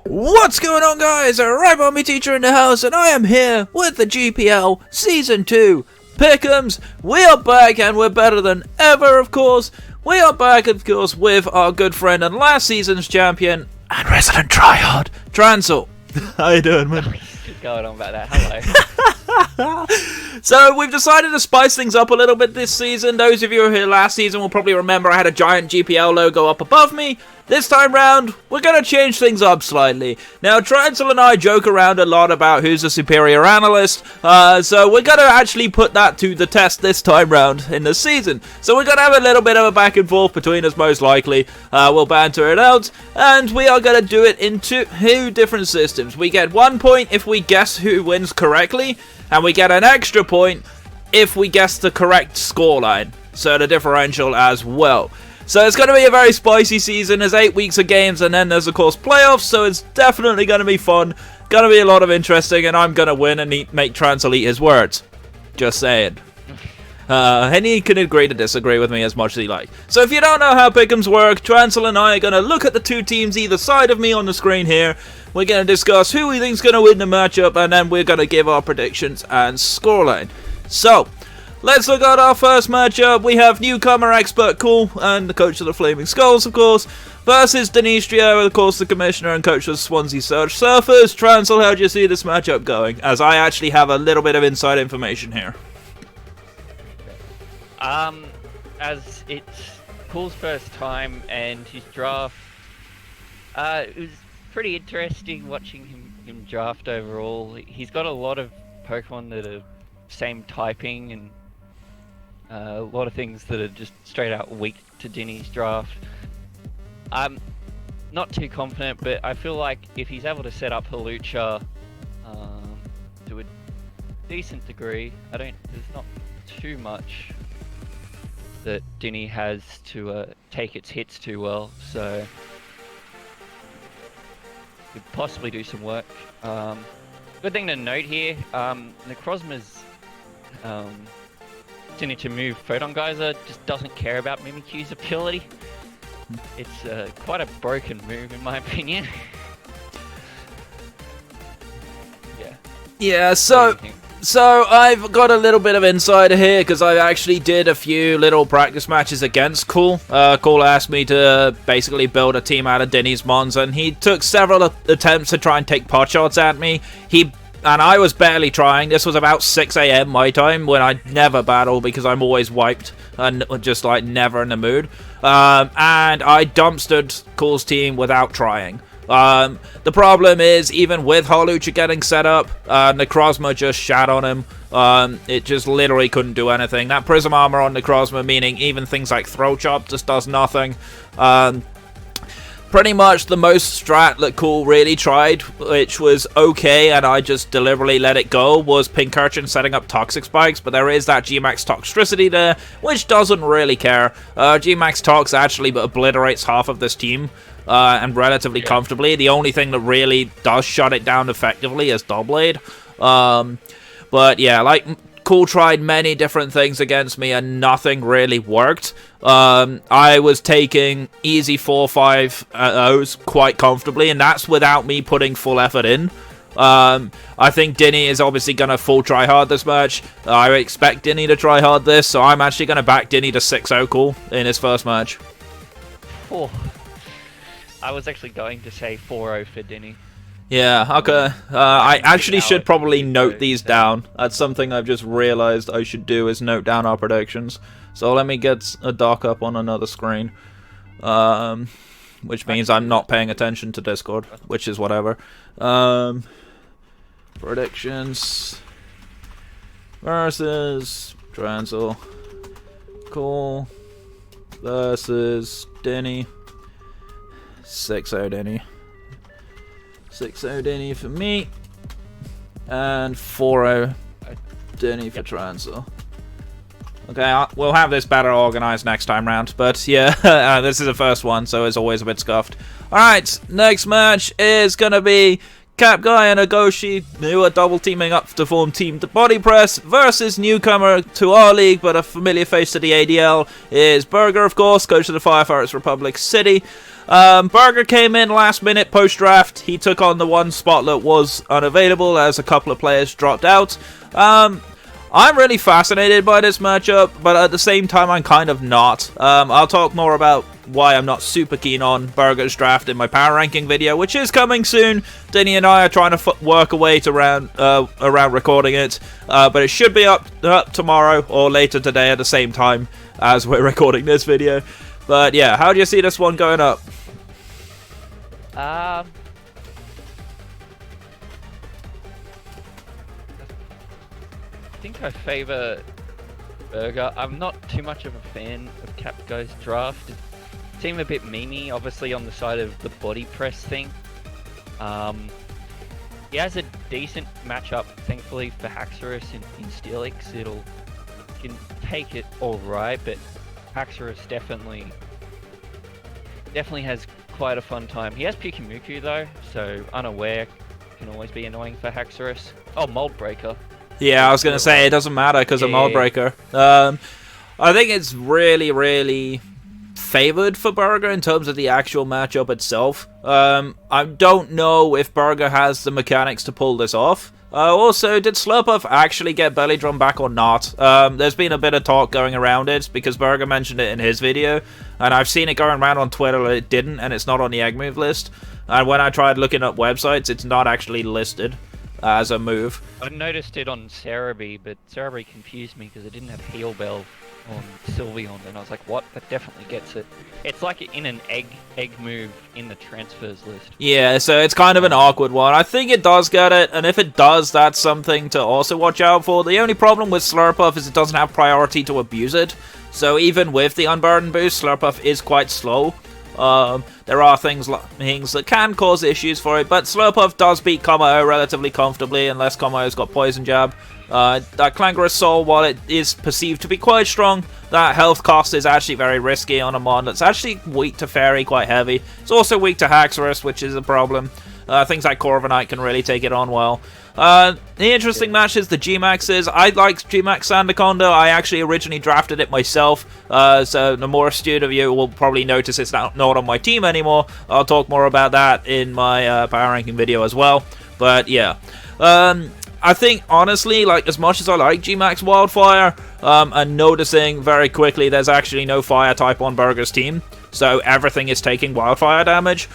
What's going on, guys? A Ribombee teacher in the house, and I am here with the GPL Season 2 Pickems. We are back, and we're better than ever, of course. We are back, of course, with our good friend and last season's champion and resident tryhard, Trancel. How you doing, man? Just going on about that. Hello. So we've decided to spice things up a little bit this season. Those of you who were here last season will probably remember I had a giant GPL logo up above me. This time round, we're going to change things up slightly. Now, Trancel and I joke around a lot about who's a superior analyst, so we're going to actually put that to the test this time round in the season. So we're going to have a little bit of a back and forth between us, most likely. We'll banter it out, and we are going to do it in two different systems. We get 1 point if we guess who wins correctly, and we get an extra point if we guess the correct scoreline, so the differential as well. So it's going to be a very spicy season. There's 8 weeks of games, and then there's, of course, playoffs, so it's definitely going to be fun. Going to be a lot of interesting, and I'm going to win and make Trancel eat his words. Just saying. And he can agree to disagree with me as much as he likes. So if you don't know how Pickems work, Trancel and I are going to look at the two teams either side of me on the screen here. We're going to discuss who we think is going to win the matchup, and then we're going to give our predictions and scoreline. So, let's look at our first matchup. We have newcomer expert Cool and the coach of the Flaming Skulls, of course, versus Denistria, of course, the commissioner and coach of Swansea Surge Surfers. Trancel, how do you see this matchup going? As I actually have a little bit of inside information here. As it's Cool's first time and his draft, it was pretty interesting watching him draft overall. He's got a lot of Pokemon that are same typing and a lot of things that are just straight out weak to Denny's draft. I'm not too confident, but I feel like if he's able to set up Hawlucha to a decent degree, there's not too much that Denny has to take its hits too well, so could possibly do some work. Good thing to note here, Necrozma's to move Photon Geyser just doesn't care about Mimikyu's ability. It's quite a broken move in my opinion. Yeah, so I've got a little bit of insider here because I actually did a few little practice matches against Cool. Cool asked me to basically build a team out of Denny's Mons, and he took several attempts to try and take pot shots at me. And I was barely trying. This was about 6 AM my time, when I never battle because I'm always wiped and just like never in the mood. And I dumpstered Cool's team without trying. The problem is, even with Hawlucha getting set up, Necrozma just shat on him. It just literally couldn't do anything. That Prism Armor on Necrozma, meaning even things like Throat Chop, just does nothing. Pretty much the most strat that Cool really tried, which was okay, and I just deliberately let it go, was Pincurchin setting up Toxic Spikes, but there is that G-Max Toxtricity there, which doesn't really care. G-Max Tox actually obliterates half of this team, and relatively comfortably. The only thing that really does shut it down effectively is Doublade. But yeah, like, Cool tried many different things against me and nothing really worked. I was taking easy 4-5 O's quite comfortably, and that's without me putting full effort in. I think Denny is obviously going to full try hard this match. I expect Denny to try hard this, so I'm actually going to back Denny to 6-0 Cool in his first match. Oh, I was actually going to say 4-0 for Denny. Yeah, okay. I actually should probably note these down. That's something I've just realized I should do, is note down our predictions. So let me get a dock up on another screen. Which means I'm not paying attention to Discord, which is whatever. Predictions versus Trancel. Cool versus Denny. 6-0 Denny. 6-0 Denny for me, and 4-0 Denny for Trancel. Okay, we'll have this better organized next time round, but yeah, this is the first one, so it's always a bit scuffed. Alright, next match is going to be Cap Guy and Agoshi, who are double teaming up to form Team Body Press, versus newcomer to our league, but a familiar face to the ADL, is Burger, of course, coach of the Firefighters Republic City. Burger came in last minute post-draft. He took on the one spot that was unavailable as a couple of players dropped out. I'm really fascinated by this matchup, but at the same time, I'm kind of not. I'll talk more about why I'm not super keen on Burger's draft in my power ranking video, which is coming soon. Denny and I are trying to work a way to around recording it, but it should be up tomorrow or later today at the same time as we're recording this video. But yeah, how do you see this one going up? I think I favour Burger. I'm not too much of a fan of Capguy's draft. It seemed a bit memey, obviously, on the side of the body press thing. He has a decent matchup, thankfully, for Haxorus in Steelix. Can take it alright, but Haxorus definitely has quite a fun time. He has Pikamuku though, so Unaware can always be annoying for Haxorus. Oh, Mold Breaker. Yeah, I was going to say, it doesn't matter because of Mold Breaker. I think it's really, really favoured for Burger in terms of the actual matchup itself. I don't know if Burger has the mechanics to pull this off. Also, did Slurpuff actually get Belly Drum back or not? There's been a bit of talk going around it because Burger mentioned it in his video, and I've seen it going around on Twitter that it didn't, and it's not on the egg move list. And when I tried looking up websites, it's not actually listed as a move. I noticed it on Cerebi, but Cerebi confused me because it didn't have Heal Bell on Sylveon, and I was like, what? That definitely gets it. It's like in an egg move in the transfers list. Yeah, so it's kind of an awkward one. I think it does get it, and if it does, that's something to also watch out for. The only problem with Slurpuff is it doesn't have priority to abuse it, so even with the Unburden boost, Slurpuff is quite slow. There are things that can cause issues for it, but Slurpuff does beat Kommo relatively comfortably, unless Kommo's got Poison Jab. That Clangorous Soul, while it is perceived to be quite strong, that health cost is actually very risky on a mon that's actually weak to Fairy, quite heavy. It's also weak to Haxorus, which is a problem. Things like Corviknight can really take it on well. The interesting match is the G-Maxes. I like G-Max Sandaconda. I actually originally drafted it myself, so the more astute of you will probably notice it's not on my team anymore. I'll talk more about that in my power ranking video as well. But yeah, I think, honestly, like, as much as I like G-Max Wildfire, and noticing very quickly there's actually no fire type on Burger's team, so everything is taking Wildfire damage,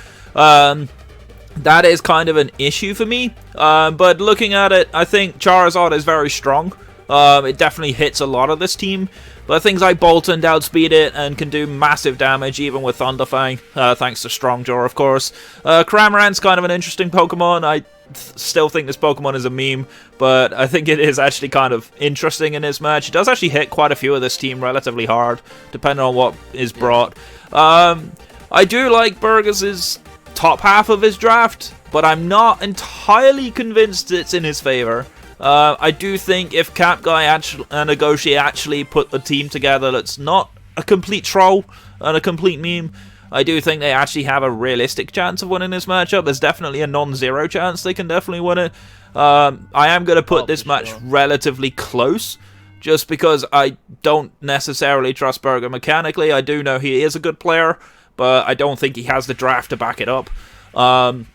that is kind of an issue for me. But looking at it, I think Charizard is very strong. It definitely hits a lot of this team, but things like Boltund outspeed it and can do massive damage even with Thunderfang, thanks to Strongjaw, of course. Cramorant's kind of an interesting Pokemon. I still think this Pokemon is a meme, but I think it is actually kind of interesting in this match. It does actually hit quite a few of this team relatively hard, depending on what is brought. I do like Burgers' top half of his draft, but I'm not entirely convinced it's in his favor. I do think if Capguy and Nagoshi actually put a team together that's not a complete troll and a complete meme, I do think they actually have a realistic chance of winning this matchup. There's definitely a non-zero chance they can definitely win it. I am going to put this match relatively close, just because I don't necessarily trust Burger mechanically. I do know he is a good player, but I don't think he has the draft to back it up. And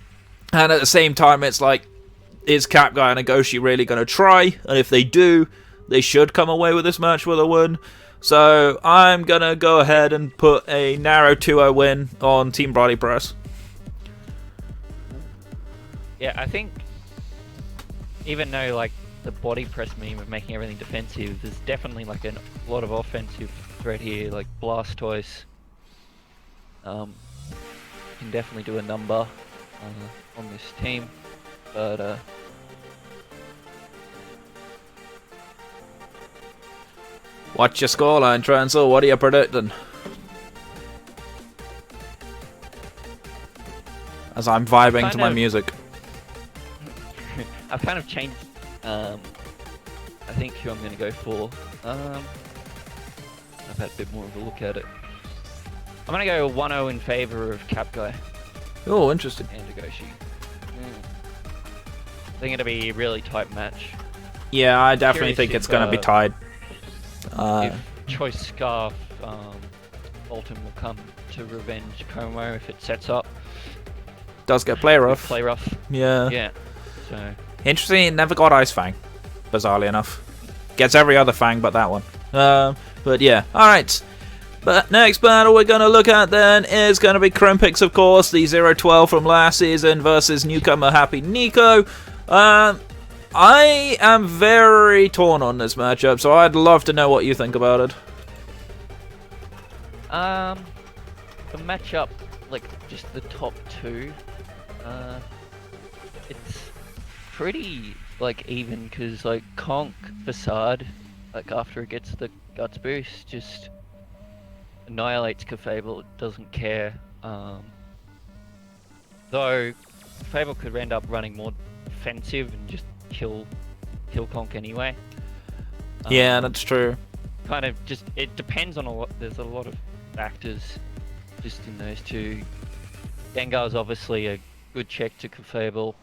at the same time, it's like, is Capguy and Nagoshi really going to try? And if they do, they should come away with this match with a win. So I'm going to go ahead and put a narrow 2-0 win on Team Body Press. Yeah, I think even though like the body press meme of making everything defensive, there's definitely like a lot of offensive threat here, like Blastoise. Can definitely do a number on this team, but what's your scoreline, Trancel? What are you predicting? As I'm vibing to my music. I've kind of changed, I think, who I'm going to go for. I've had a bit more of a look at it. I'm going to go 1-0 in favour of Capguy. Oh, interesting. And Nagoshi. I think it'll be a really tight match. Yeah, I definitely think it's going to be tied. If Choice Scarf Bolton will come to revenge Kommo if it sets up. Does get play rough. Play rough. Yeah. Yeah. So interesting, it never got Ice Fang, bizarrely enough. Gets every other Fang but that one. But yeah, alright. But next battle we're going to look at then is going to be Krimpix, of course, the 0-12 from last season versus newcomer Happy Nico. I am very torn on this matchup, so I'd love to know what you think about it. The matchup, like just the top two, it's pretty like even because like Conk Facade, like after it gets the Guts boost, just annihilates Clefable. It doesn't care. Though Clefable could end up running more defensive and just kill Conk anyway. Yeah, that's true. Kind of just it depends on a lot. There's a lot of factors just in those two. Gengar's obviously a good check to Clefable.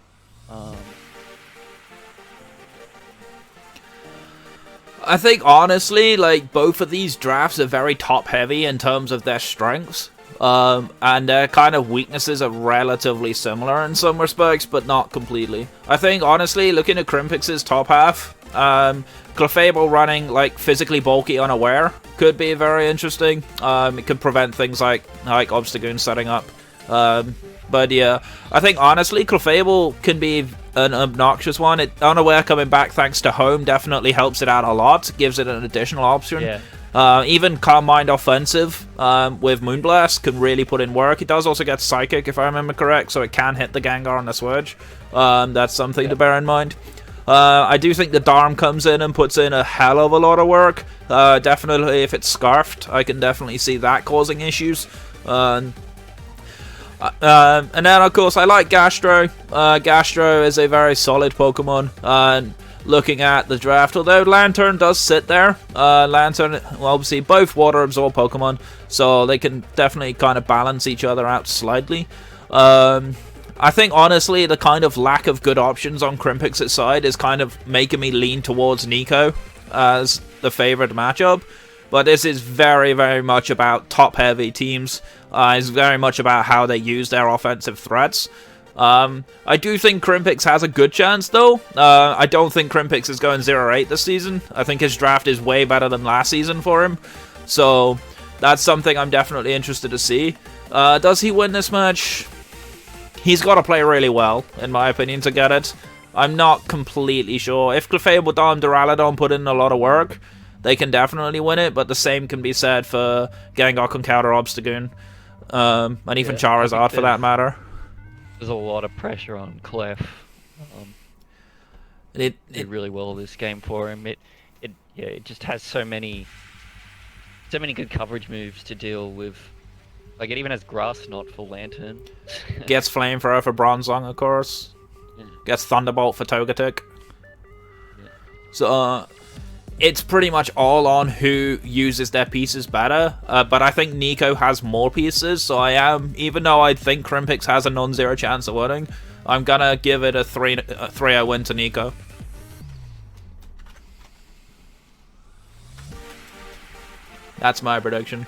I think honestly, like both of these drafts are very top heavy in terms of their strengths. And their kind of weaknesses are relatively similar in some respects, but not completely. I think honestly, looking at Krimpix's top half, Clefable running like physically bulky unaware could be very interesting. It could prevent things like Obstagoon setting up. But yeah, I think honestly Clefable can be an obnoxious one. Unaware coming back thanks to Home definitely helps it out a lot, gives it an additional option. Yeah. Even Calm Mind offensive with Moonblast can really put in work. It does also get Psychic if I remember correct, so it can hit the Gengar on the Switch. That's something to bear in mind. I do think the Darm comes in and puts in a hell of a lot of work. Definitely if it's Scarfed, I can definitely see that causing issues. And then of course I like Gastro. Gastro is a very solid Pokemon. Looking at the draft, although Lantern does sit there. Lantern, well, obviously both water absorb Pokemon, so they can definitely kind of balance each other out slightly. I think honestly the kind of lack of good options on Krimpix's side is kind of making me lean towards Nico as the favourite matchup. But this is very, very much about top-heavy teams. It's very much about how they use their offensive threats. I do think Krimpix has a good chance, though. I don't think Krimpix is going 0-8 this season. I think his draft is way better than last season for him. So, that's something I'm definitely interested to see. Does he win this match? He's got to play really well, in my opinion, to get it. I'm not completely sure. If Clefable, Dom, Duraludon put in a lot of work, they can definitely win it, but the same can be said for Gengar can counter Obstagoon. And even Charizard, for that matter. There's a lot of pressure on Clef. It did really well this game for him. It just has so many good coverage moves to deal with. Like it even has Grass Knot for Lantern. Gets Flamethrower for Bronzong, of course. Yeah. Gets Thunderbolt for Togetic. Yeah. So it's pretty much all on who uses their pieces better. But I think Nico has more pieces, so even though I think Krimpix has a non-zero chance of winning, I'm gonna give it a 3-0 win to Nico. That's my prediction.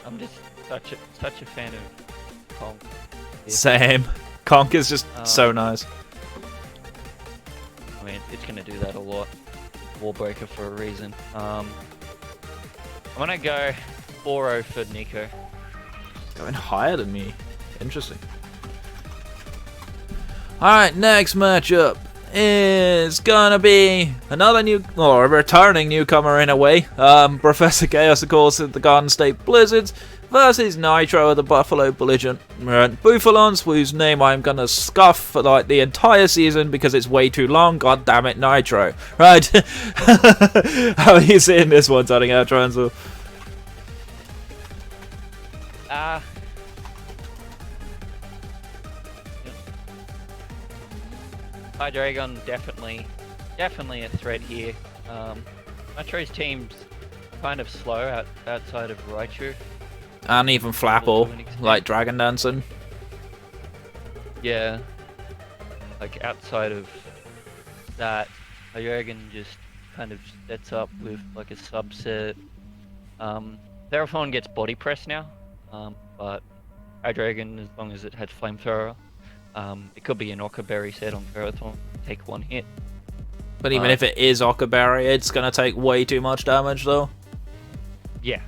I'm just such a fan of Conk. Same. Conk is just so nice. I mean, it's gonna do that a lot. Warbreaker for a reason. I'm gonna go 4-0 for Nico. Going higher than me. Interesting. Alright, next matchup is gonna be another a returning newcomer in a way. Professor Chaos, of course, at the Garden State Blizzards versus Nitro of the Buffalo Belligerent Bufalons, whose name I'm gonna scuff for like the entire season because it's way too long. God damn it, Nitro. Right. How are you seeing this one turning out, Trancel? Hydreigon definitely a threat here. Nitro's team's kind of slow outside of Raichu. And even Flapple, like Dragon Dancing. Yeah. like outside of that, Hydreigon just kind of sets up with like a subset. Ferrothorn gets body press now, but Hydreigon, as long as it had Flamethrower, it could be an Occa Berry set on Ferrothorn, take one hit. But even if it is Occa Berry, it's gonna take way too much damage though. Yeah.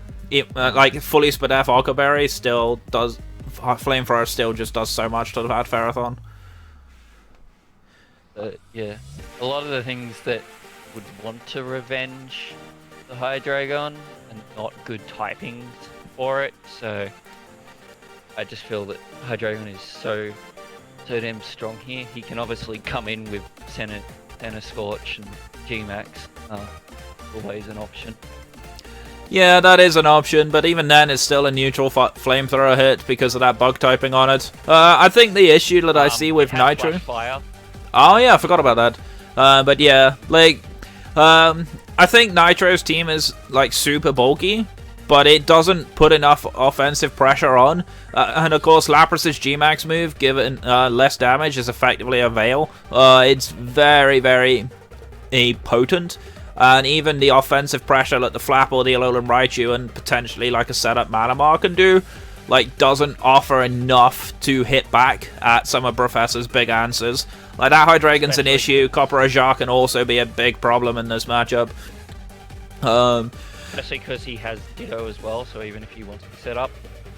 Like fully Spadef Occa Berry still does. Flamethrower still just does so much to that Ferrothorn. Yeah, a lot of the things that would want to revenge the Hydreigon and not good typings for it, so I just feel that Hydreigon is so damn strong here. He can obviously come in with Senna Scorch and G-Max, always an option. Yeah, that is an option, but even then it's still a neutral Flamethrower hit because of that bug typing on it. I think the issue that I see with Nitro... Fire. Oh yeah, I forgot about that. But yeah, like, I think Nitro's team is like super bulky, but it doesn't put enough offensive pressure on. And of course, Lapras's G-Max move, given less damage, is effectively a Veil. It's very, very potent. And even the offensive pressure that the Flapple, the Alolan Raichu, and potentially like a setup Manamar can do, like, doesn't offer enough to hit back at some of Professor's big answers. Like, that Hydreigon's an issue. Copperajah can also be a big problem in this matchup. Especially because he has Ditto as well, so even if he wants to set up,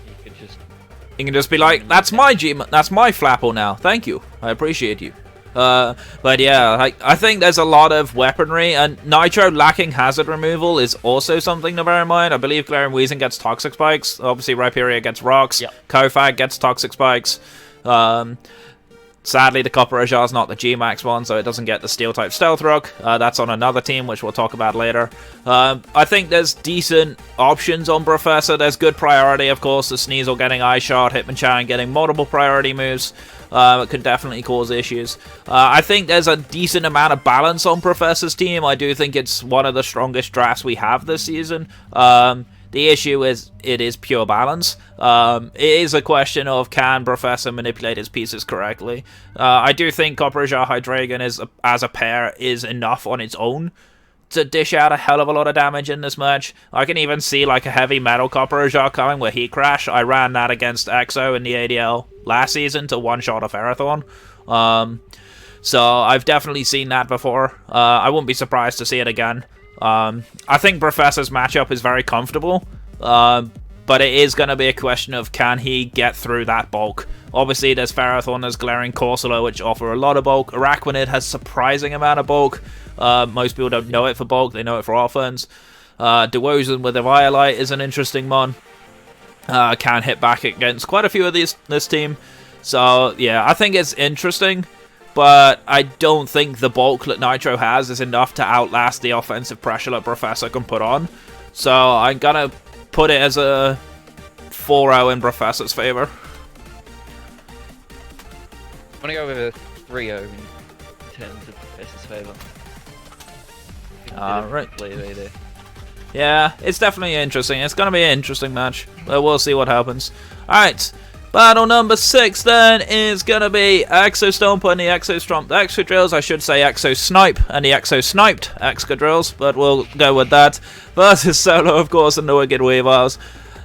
he can just be like, that's my Flapple now. Thank you. I appreciate you. But yeah, I think there's a lot of weaponry, and Nitro lacking hazard removal is also something to bear in mind. I believe Glaring Weezing gets Toxic Spikes. Obviously, Rhyperior gets Rocks. Yep. Kofag gets Toxic Spikes. Sadly, the Copperajah is not the G-Max one, so it doesn't get the Steel-type Stealth Rock. That's on another team, which we'll talk about later. I think there's decent options on Professor. There's good priority, of course. The Sneasel getting Ice Shot, Hitmonchan getting multiple priority moves. It could definitely cause issues. I think there's a decent amount of balance on Professor's team. I do think it's one of the strongest drafts we have this season. The issue is it is pure balance. It is a question of can Professor manipulate his pieces correctly. I do think Copperajah Hydreigon as a pair is enough on its own to dish out a hell of a lot of damage in this match. I can even see like a heavy metal Copperajah coming with Heat Crash. I ran that against EXO in the ADL last season to one-shot a Ferrothorn. So I've definitely seen that before. I wouldn't be surprised to see it again. I think Professor's matchup is very comfortable, but it is going to be a question of can he get through that bulk. Obviously, there's Ferrothorn, there's Glaring Corsola, which offer a lot of bulk. Araquanid has surprising amount of bulk. Most people don't know it for bulk, they know it for offense. DeWozen with Eviolite is an interesting one. Can hit back against quite a few of this team. So, yeah, I think it's interesting. But I don't think the bulk that Nitro has is enough to outlast the offensive pressure that Professor can put on. So I'm going to put it as a 4-0 in Professor's favor. I'm going to go with a 3-0 in terms of Professor's favor. Right. Yeah, it's definitely interesting. It's going to be an interesting match. But we'll see what happens. Alright. Battle number 6 then is going to be Exo Stomp and the Exo Stomped Excadrills. I should say Exo Snipe and the Exo Sniped Excadrills, but we'll go with that. Versus Solo, of course, and the Wicked Weavils.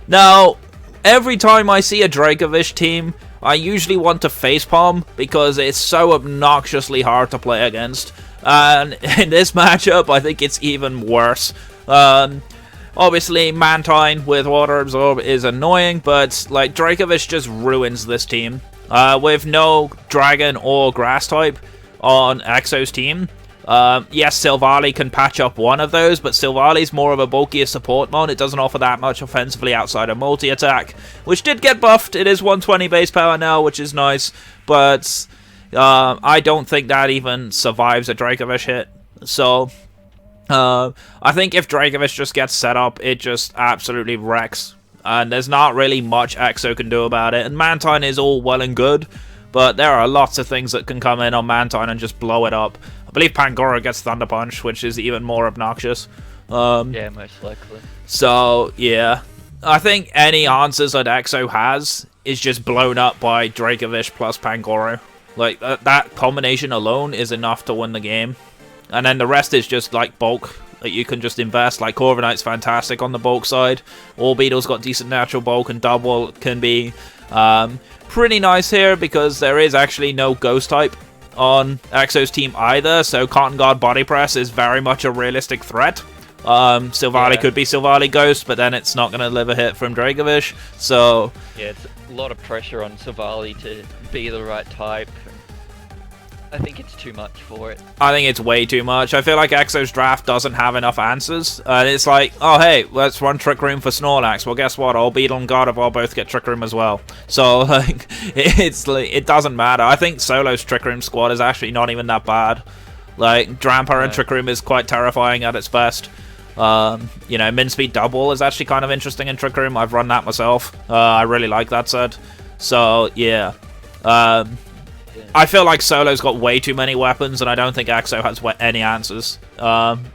Now, every time I see a Dracovish team, I usually want to facepalm because it's so obnoxiously hard to play against. And in this matchup, I think it's even worse. Obviously, Mantine with Water Absorb is annoying, but like Dracovish just ruins this team. With no Dragon or Grass type on Exo's team. Yes, Silvally can patch up one of those, but Silvally's more of a bulkier support mon. It doesn't offer that much offensively outside of multi-attack, which did get buffed. It is 120 base power now, which is nice, but I don't think that even survives a Dracovish hit. So I think if Dracovish just gets set up, it just absolutely wrecks. And there's not really much Exo can do about it. And Mantine is all well and good, but there are lots of things that can come in on Mantine and just blow it up. I believe Pangoro gets Thunder Punch, which is even more obnoxious. Yeah, most likely. So, yeah. I think any answers that Exo has is just blown up by Dracovish plus Pangoro. Like, that combination alone is enough to win the game. And then the rest is just, like, bulk that you can just invest. Like, Corviknight's fantastic on the bulk side. Orbeetle's got decent natural bulk, and Double can be pretty nice here because there is actually no Ghost type on Exo's team either. So Cotton Guard Body Press is very much a realistic threat. Silvally could be Silvally Ghost, but then it's not going to live a hit from Dracovish. So yeah, it's a lot of pressure on Silvally to be the right type. I think it's too much for it. I think it's way too much. I feel like Exo's draft doesn't have enough answers. It's like, oh hey, let's run Trick Room for Snorlax. Well, guess what? Orbeetle and Gardevoir both get Trick Room as well. So like, it doesn't matter. I think Solo's Trick Room squad is actually not even that bad. Like, Drampa and Trick Room is quite terrifying at its best. You know, Minspeed Double is actually kind of interesting in Trick Room. I've run that myself. I really like that set. So yeah. I feel like Solo's got way too many weapons, and I don't think Exo has any answers,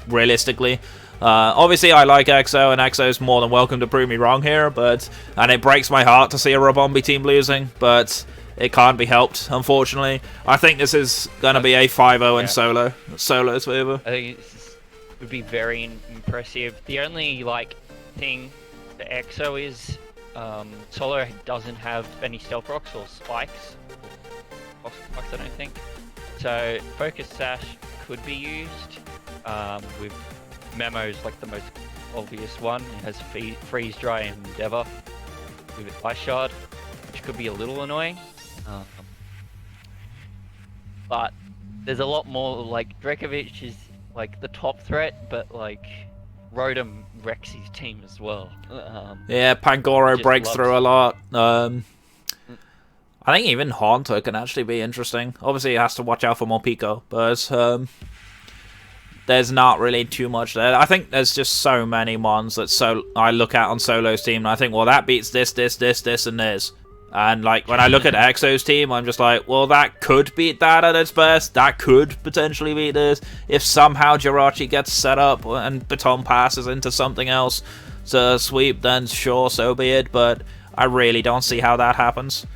realistically. Obviously, I like Exo, and Exo's more than welcome to prove me wrong here, and it breaks my heart to see a Ribombee team losing, but it can't be helped, unfortunately. I think this is going to be a 5-0 in Solo's favor. I think it would be very impressive. The only, like, thing for Exo is Solo doesn't have any Stealth Rocks or Spikes. I don't think. So Focus Sash could be used with Memo's like the most obvious one. It has Freeze Dry and Endeavor with Ice Shard, which could be a little annoying. But there's a lot more. Like Dracovish is like the top threat, but like Rotom wrecks his team as well. Yeah, Pangoro breaks through a lot. I think even Haunter can actually be interesting. Obviously, he has to watch out for Morpeko, but there's not really too much there. I think there's just so many mons that I look at on Solo's team, and I think, well, that beats this, and this. And like when I look at Exo's team, I'm just like, well, that could beat that at its best. That could potentially beat this. If somehow Jirachi gets set up and Baton passes into something else to sweep, then sure, so be it. But I really don't see how that happens.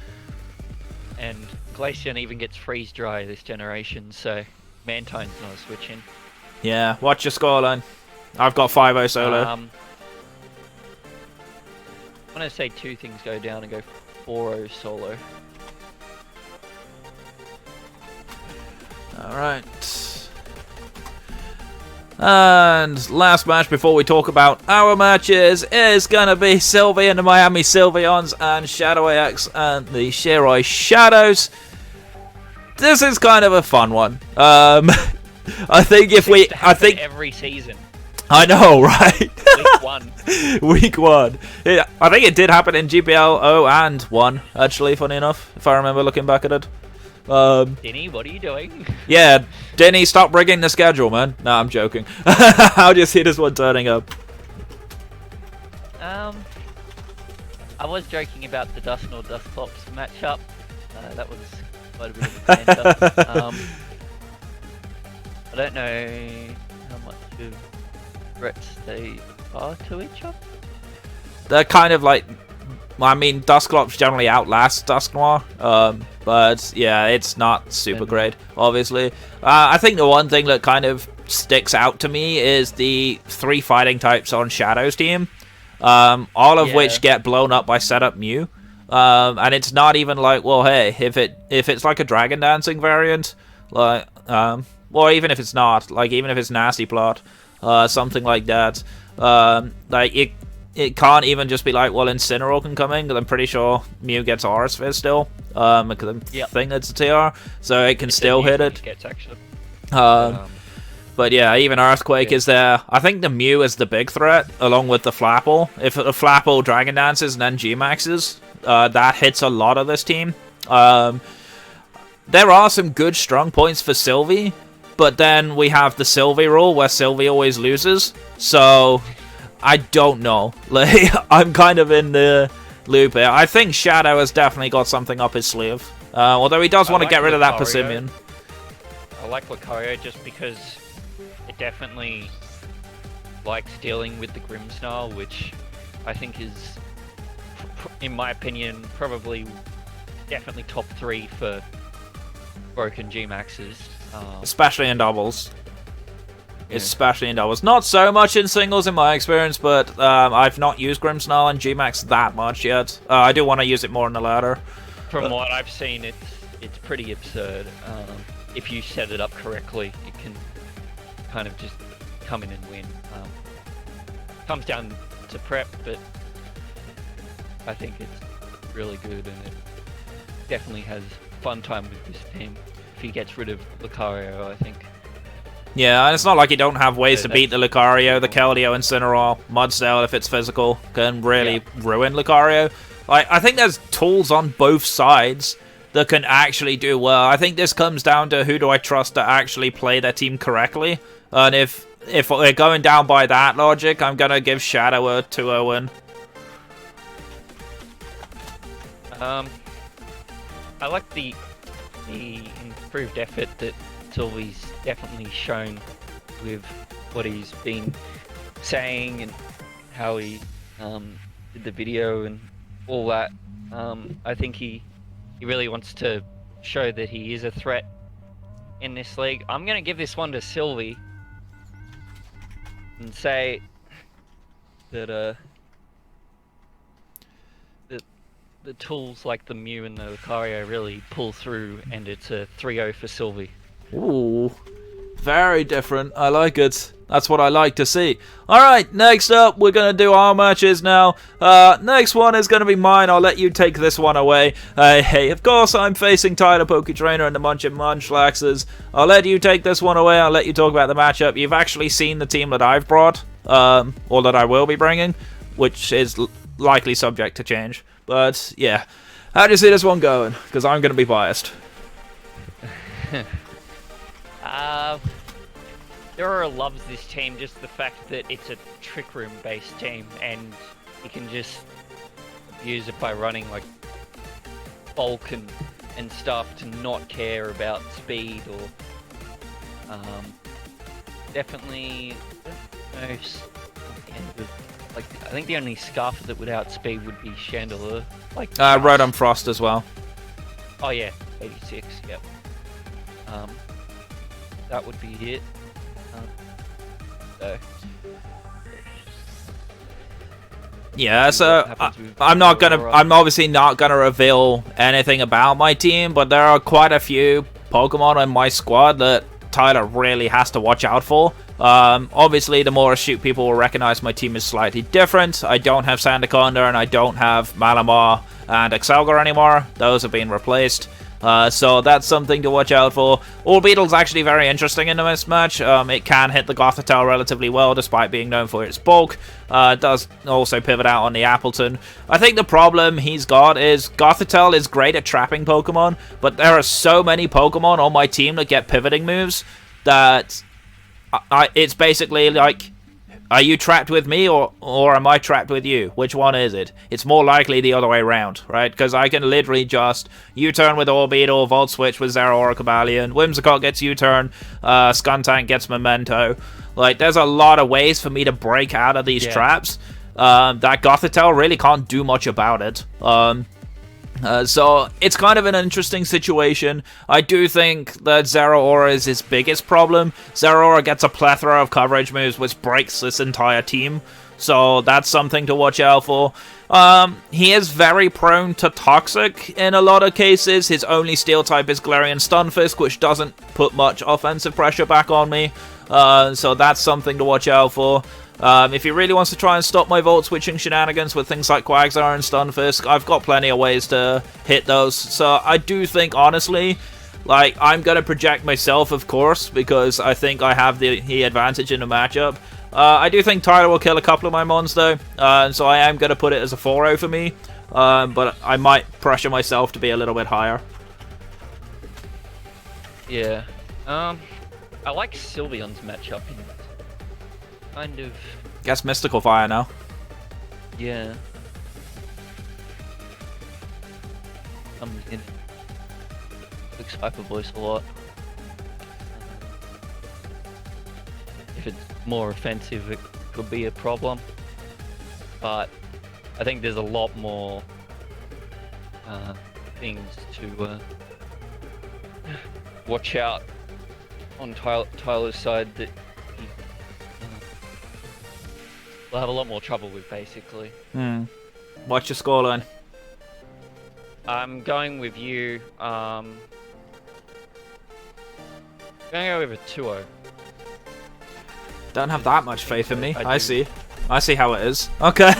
And Glaceon even gets Freeze Dry this generation, so Mantine's not switching. Yeah, watch your scoreline. I've got 5-0 Solo. I'm going to say two things go down and go 4-0 Solo. Alright. And last match before we talk about our matches is going to be Sylveon, the Miami Sylveons, and Shadow AX and the Shiroi Shadows. This is kind of a fun one. I think if we... every season. I know, right? Week 1. Week 1. Yeah, I think it did happen in GPL 0 and 1, actually, funny enough, if I remember looking back at it. Denny, what are you doing? Yeah, Denny, stop rigging the schedule, man. No, I'm joking. How do you see this one turning up? I was joking about the Dusknoir Dusclops matchup. That was quite a bit of a banter. I don't know how much of threats they are to each other. They're kind of like... I mean, Dusclops generally outlast Dusknoir, but yeah, it's not super great, obviously. I think the one thing that kind of sticks out to me is the 3 fighting types on Shadow's team, all of which get blown up by setup Mew. And it's not even like, well, hey, if it's like a Dragon Dancing variant, like, or even if it's not, like, even if it's Nasty Plot, something like that, like, it can't even just be like, well, Incineroar can come in, because I'm pretty sure Mew gets Aura Sphere still, because I think it's a TR, so it can still hit it. But yeah, even Earthquake is there. I think the Mew is the big threat, along with the Flapple. If the Flapple Dragon Dances and then G-Maxes, that hits a lot of this team. There are some good strong points for Sylvie, but then we have the Sylvie rule, where Sylvie always loses, so... I don't know. Like, I'm kind of in the loop here. I think Shadow has definitely got something up his sleeve. Although he does want to get rid of that Persimmon. I like Lucario just because it definitely likes dealing with the Grimmsnarl, which I think is, in my opinion, probably definitely top 3 for broken G-Maxes. Especially in doubles. Yeah. Especially in doubles. Not so much in singles in my experience, but I've not used Grimmsnarl and G-Max that much yet. I do want to use it more in the ladder. From what I've seen, it's pretty absurd. If you set it up correctly, you can kind of just come in and win. Comes down to prep, but I think it's really good, and it definitely has fun time with this team. If he gets rid of Lucario, I think. Yeah, and it's not like you don't have ways to beat the Lucario, the Keldeo, Incineroar, Mudsdale if it's physical, can really ruin Lucario. I think there's tools on both sides that can actually do well. I think this comes down to who do I trust to actually play their team correctly. And if we're going down by that logic, I'm going to give Shadow a 2-0 win. I like the improved effort that Sylvie's definitely shown with what he's been saying and how he did the video and all that. I think he really wants to show that he is a threat in this league. I'm going to give this one to Sylvie and say that the tools like the Mew and the Lucario really pull through, and it's a 3-0 for Sylvie. Ooh, very different. I like it. That's what I like to see. Alright, next up, we're going to do our matches now. Next one is going to be mine. I'll let you take this one away. Hey, of course, I'm facing Tyler Poketrainer and the Munchlaxes. I'll let you take this one away. I'll let you talk about the matchup. You've actually seen the team that I've brought, or that I will be bringing, which is likely subject to change. But, yeah. How do you see this one going? Because I'm going to be biased. Dura loves this team, just the fact that it's a Trick Room based team, and you can just use it by running like bulk and stuff to not care about speed or definitely like I think the only scarf that would outspeed would be Chandelure. Like Rotom Frost as well. Oh yeah, 86. Yep. That would be it. Yeah, so I'm obviously not gonna reveal anything about my team, but there are quite a few Pokemon in my squad that Tyler really has to watch out for. Obviously, the more astute people will recognize my team is slightly different. I don't have Sandaconda and I don't have Malamar and Excelgar anymore. Those have been replaced. So that's something to watch out for. Orbeetle's actually very interesting in this match. It can hit the Gothitelle relatively well, despite being known for its bulk. It does also pivot out on the Appleton. I think the problem he's got is Gothitelle is great at trapping Pokemon, but there are so many Pokemon on my team that get pivoting moves that it's basically like, are you trapped with me or am I trapped with you? Which one is it? It's more likely the other way around, right? Because I can literally just U-turn with Orbeetle, Volt Switch with Zeraora Cobalion, Whimsicott gets U-turn, Skuntank gets Memento. Like, there's a lot of ways for me to break out of these traps. That Gothitelle really can't do much about it. So it's kind of an interesting situation. I do think that Zeraora is his biggest problem. Zeraora gets a plethora of coverage moves which breaks this entire team. So that's something to watch out for. He is very prone to Toxic in a lot of cases. His only steel type is Galarian Stunfisk, which doesn't put much offensive pressure back on me. So that's something to watch out for. If he really wants to try and stop my Volt switching shenanigans with things like Quagsire and Stunfisk, I've got plenty of ways to hit those. So I do think, honestly, like, I'm going to project myself, of course, because I think I have the advantage in the matchup. I do think Tyler will kill a couple of my mons, though, so I am going to put it as a 4-0 for me, but I might pressure myself to be a little bit higher. Yeah. I like Sylveon's matchup in kind of... Guess Mystical Fire now. Yeah. It looks Hyper Voice a lot. If it's more offensive, it could be a problem. But I think there's a lot more things to watch out on Tyler's side that he will have a lot more trouble with, basically. What's your scoreline? I'm going with you. Going to go with a 2-0. Don't have that much faith in me. I I do. see. I see how it is. Okay.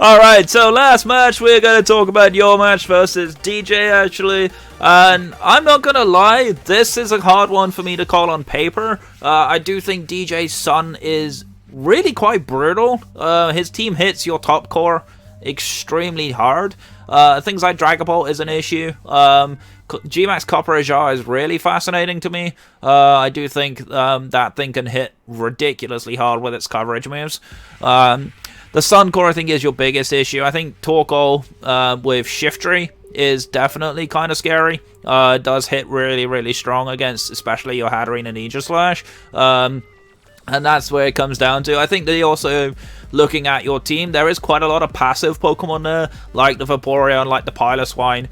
Alright, so last match, we're going to talk about your match versus DJ, actually. And I'm not going to lie, this is a hard one for me to call on paper. I do think DJ's Sun is really quite brutal. His team hits your top core extremely hard. Things like Dragapult is an issue. G-Max Copperajah is really fascinating to me. I do think that thing can hit ridiculously hard with its coverage moves. The Sun Core, I think, is your biggest issue. I think Torkoal with Shiftry is definitely kind of scary. It does hit really, really strong against especially your Hatterene and Aegislash. And that's where it comes down to. I think they also, looking at your team, there is quite a lot of passive Pokemon there, like the Vaporeon, like the Piloswine,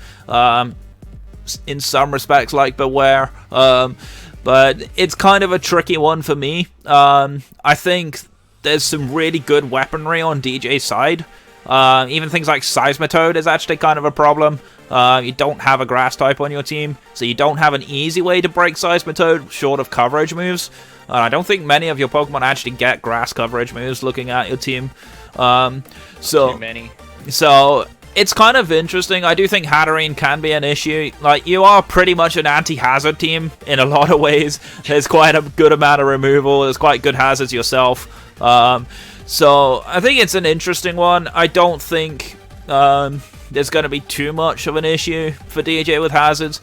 in some respects like Beware, but it's kind of a tricky one for me. I think there's some really good weaponry on DJ's side. Even things like Seismitoad is actually kind of a problem. You don't have a grass type on your team, so you don't have an easy way to break Seismitoad short of coverage moves. I don't think many of your Pokemon actually get grass coverage moves looking at your team. Too many. So it's kind of interesting. I do think Hatterene can be an issue. Like, you are pretty much an anti-hazard team in a lot of ways. There's quite a good amount of removal. There's quite good hazards yourself. So I think it's an interesting one. I don't think there's going to be too much of an issue for DJ with hazards.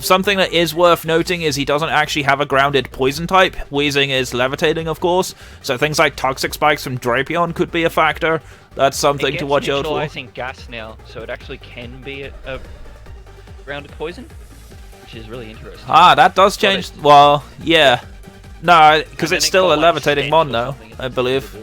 Something that is worth noting is he doesn't actually have a grounded poison type. Weezing is levitating, of course. So things like Toxic Spikes from Drapion could be a factor. That's something to watch out for. It's neutralizing gas now, so it actually can be a grounded poison, which is really interesting. That does change. Well, yeah. No, because it's still a levitating mon, though, I believe.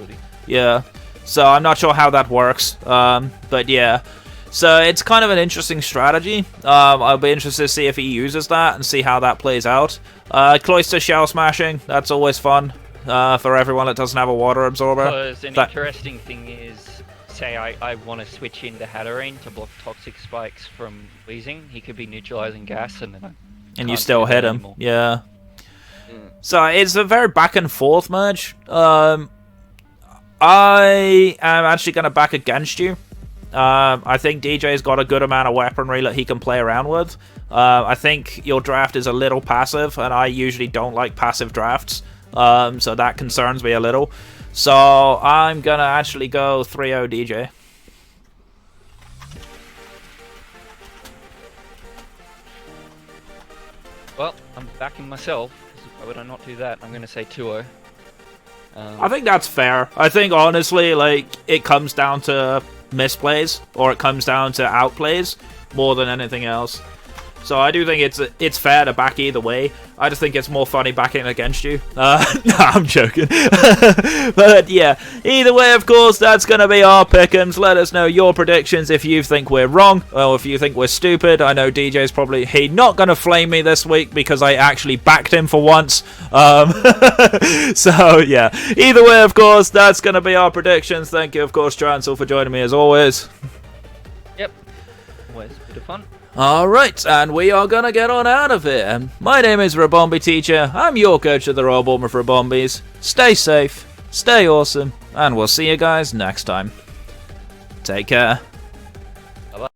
Yeah. So I'm not sure how that works. But yeah. So it's kind of an interesting strategy. I'll be interested to see if he uses that and see how that plays out. Cloyster Shell Smashing, that's always fun for everyone that doesn't have a water absorber. Because an interesting thing is, say I want to switch into Hatterene to block Toxic Spikes from Weezing, he could be neutralizing gas and then you still hit him. Anymore. Yeah. So it's a very back and forth match. I am actually going to back against you. I think DJ's got a good amount of weaponry that he can play around with. I think your draft is a little passive, and I usually don't like passive drafts, so that concerns me a little. So I'm going to actually go 3-0 DJ. Well, I'm backing myself. Why would I not do that? I'm going to say 2-0. I think that's fair. I think, honestly, like, it comes down to misplays, or it comes down to outplays more than anything else. So I do think it's fair to back either way. I just think it's more funny backing against you. No, I'm joking. But yeah, either way, of course, that's going to be our pick'ems. Let us know your predictions if you think we're wrong, or if you think we're stupid. I know DJ's probably not going to flame me this week because I actually backed him for once. So yeah, either way, of course, that's going to be our predictions. Thank you, of course, Trancel, for joining me as always. Yep, always a bit of fun. Alright, and we are gonna get on out of here. My name is Ribombee Teacher. I'm your coach of the Royal Bournemouth Ribombees. Stay safe, stay awesome, and we'll see you guys next time. Take care.